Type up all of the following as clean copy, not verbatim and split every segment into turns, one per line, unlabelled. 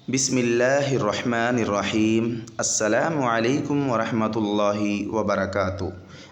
بسم اللہ الرحمن الرحیم۔ السلام علیکم ورحمۃ اللہ وبرکاتہ۔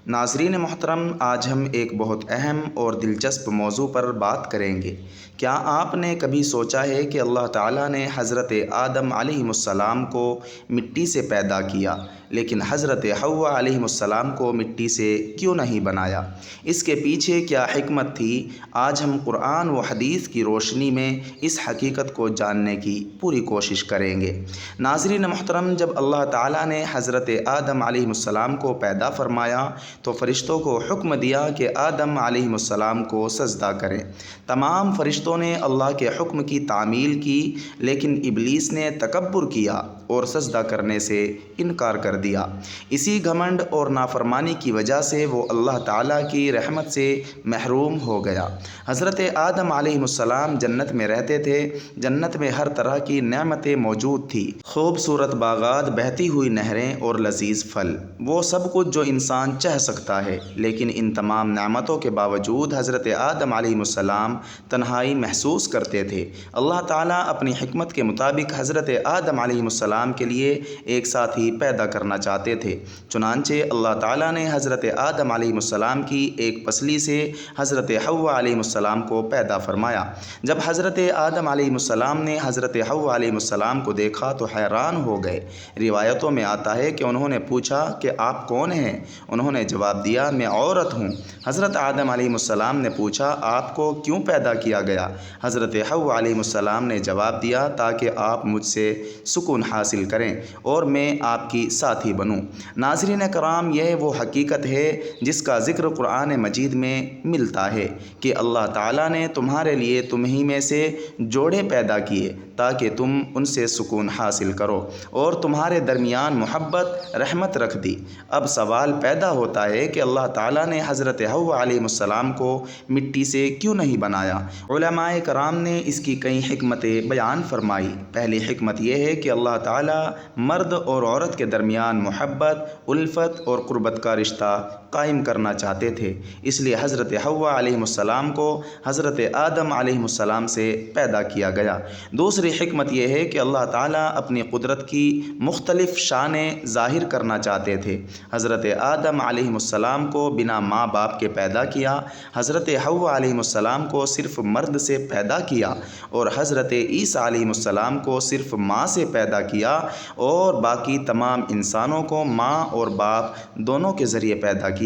ناظرین محترم، آج ہم ایک بہت اہم اور دلچسپ موضوع پر بات کریں گے۔ کیا آپ نے کبھی سوچا ہے کہ اللہ تعالیٰ نے حضرت آدم علیہ السلام کو مٹی سے پیدا کیا، لیکن حضرت حوا علیہ السلام کو مٹی سے کیوں نہیں بنایا؟ اس کے پیچھے کیا حکمت تھی؟ آج ہم قرآن و حدیث کی روشنی میں اس حقیقت کو جاننے کی پوری کوشش کریں گے۔ ناظرین محترم، جب اللہ تعالیٰ نے حضرت آدم علیہ السلام کو پیدا فرمایا تو فرشتوں کو حکم دیا کہ آدم علیہ السلام کو سجدہ کریں۔ تمام فرشتوں نے اللہ کے حکم کی تعمیل کی، لیکن ابلیس نے تکبر کیا اور سجدہ کرنے سے انکار کر دیا۔ اسی گھمنڈ اور نافرمانی کی وجہ سے وہ اللہ تعالیٰ کی رحمت سے محروم ہو گیا۔ حضرت آدم علیہ السلام جنت میں رہتے تھے۔ جنت میں ہر طرح کی نعمتیں موجود تھی، خوبصورت باغات، بہتی ہوئی نہریں اور لذیذ پھل، وہ سب کچھ جو انسان چاہ سکتا ہے۔ لیکن ان تمام نعمتوں کے باوجود حضرت آدم علیہ السلام تنہائی محسوس کرتے تھے۔ اللہ تعالیٰ اپنی حکمت کے مطابق حضرت آدم علیہ السلام کے لیے ایک ساتھی پیدا کرنا چاہتے تھے۔ چنانچہ اللہ تعالیٰ نے حضرت آدم علیہ السلام کی ایک پسلی سے حضرت حوا علیہ السلام کو پیدا فرمایا۔ جب حضرت آدم علیہ السلام نے حضرت حوا علیہ السلام کو دیکھا تو حیران ہو گئے۔ روایتوں میں آتا ہے کہ انہوں نے پوچھا کہ آپ کون ہیں؟ انہوں نے جواب دیا، میں عورت ہوں۔ حضرت آدم علیہ السلام نے پوچھا، آپ کو کیوں پیدا کیا گیا؟ حضرت حوا علیہ السلام نے جواب دیا، تاکہ آپ مجھ سے سکون حاصل کریں اور میں آپ کی ساتھی بنوں۔ ناظرین کرام، یہ وہ حقیقت ہے جس کا ذکر قرآن مجید میں ملتا ہے کہ اللہ تعالیٰ نے تمہارے لیے تمہیں میں سے جوڑے پیدا کیے تاکہ تم ان سے سکون حاصل کرو، اور تمہارے درمیان محبت رحمت رکھ دی۔ اب سوال پیدا ہوتا ہے کہ اللہ تعالیٰ نے حضرت حوا علیہ السلام کو مٹی سے کیوں نہیں بنایا؟ علماء کرام نے اس کی کئی حکمتیں بیان فرمائی۔ پہلی حکمت یہ ہے کہ اللہ تعالیٰ مرد اور عورت کے درمیان محبت، الفت اور قربت کا رشتہ قائم کرنا چاہتے تھے، اس لیے حضرت حوا علیہ السلام کو حضرت آدم علیہ السلام سے پیدا کیا گیا۔ دوسری حکمت یہ ہے کہ اللہ تعالیٰ اپنی قدرت کی مختلف شانیں ظاہر کرنا چاہتے تھے۔ حضرت آدم علیہ السلام کو بنا ماں باپ کے پیدا کیا، حضرت حوا علیہ السلام کو صرف مرد سے پیدا کیا، اور حضرت عیسیٰ علیہ السلام کو صرف ماں سے پیدا کیا، اور باقی تمام انسانوں کو ماں اور باپ دونوں کے ذریعے پیدا کیا۔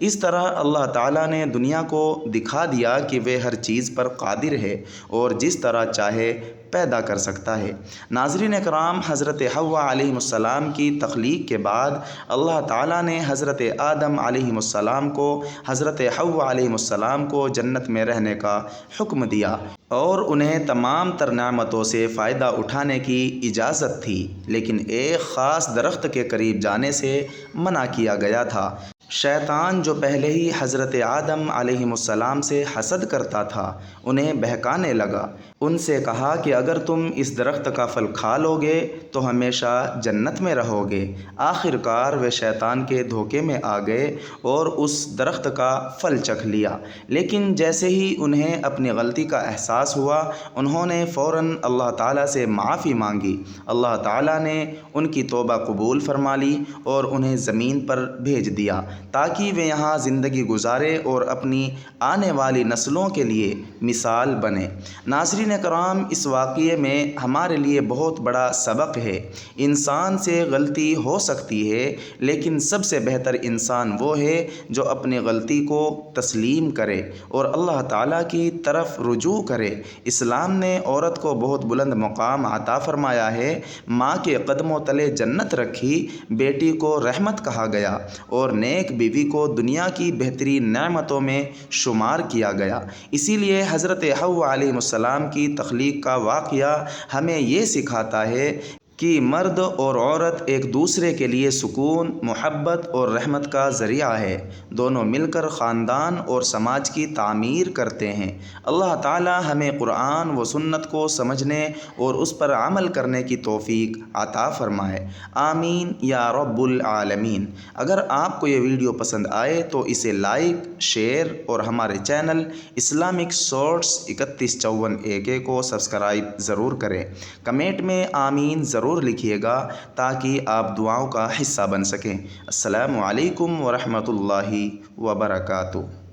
اس طرح اللہ تعالیٰ نے دنیا کو دکھا دیا کہ وہ ہر چیز پر قادر ہے اور جس طرح چاہے پیدا کر سکتا ہے۔ ناظرین کرام، حضرت حوا علیہ السلام کی تخلیق کے بعد اللہ تعالیٰ نے حضرت آدم علیہ السلام کو حضرت حوا علیہ السلام کو جنت میں رہنے کا حکم دیا اور انہیں تمام تر نعمتوں سے فائدہ اٹھانے کی اجازت تھی، لیکن ایک خاص درخت کے قریب جانے سے منع کیا گیا تھا۔ شیطان، جو پہلے ہی حضرت آدم علیہ السلام سے حسد کرتا تھا، انہیں بہکانے لگا۔ ان سے کہا کہ اگر تم اس درخت کا پھل کھا لو گے تو ہمیشہ جنت میں رہو گے۔ آخر کار وہ شیطان کے دھوکے میں آ گئے اور اس درخت کا پھل چکھ لیا، لیکن جیسے ہی انہیں اپنی غلطی کا احساس ہوا، انہوں نے فوراً اللہ تعالیٰ سے معافی مانگی۔ اللہ تعالیٰ نے ان کی توبہ قبول فرما لی اور انہیں زمین پر بھیج دیا تاکہ وہ یہاں زندگی گزارے اور اپنی آنے والی نسلوں کے لیے مثال بنے۔ ناظرین کرام، اس واقعے میں ہمارے لیے بہت بڑا سبق ہے۔ انسان سے غلطی ہو سکتی ہے، لیکن سب سے بہتر انسان وہ ہے جو اپنی غلطی کو تسلیم کرے اور اللہ تعالیٰ کی طرف رجوع کرے۔ اسلام نے عورت کو بہت بلند مقام عطا فرمایا ہے۔ ماں کے قدموں تلے جنت رکھی، بیٹی کو رحمت کہا گیا اور نیک بیوی کو دنیا کی بہترین نعمتوں میں شمار کیا گیا۔ اسی لیے حضرت حوا علیہ السلام کی تخلیق کا واقعہ ہمیں یہ سکھاتا ہے کہ مرد اور عورت ایک دوسرے کے لیے سکون، محبت اور رحمت کا ذریعہ ہے۔ دونوں مل کر خاندان اور سماج کی تعمیر کرتے ہیں۔ اللہ تعالی ہمیں قرآن و سنت کو سمجھنے اور اس پر عمل کرنے کی توفیق عطا فرمائے۔ آمین یا رب العالمین۔ اگر آپ کو یہ ویڈیو پسند آئے تو اسے لائک، شیئر اور ہمارے چینل اسلامک شارٹس 3154 کو سبسکرائب ضرور کریں۔ کمنٹ میں آمین ضرور لکھیے گا تاکہ آپ دعاؤں کا حصہ بن سکیں۔ السلام علیکم ورحمۃ اللہ وبرکاتہ۔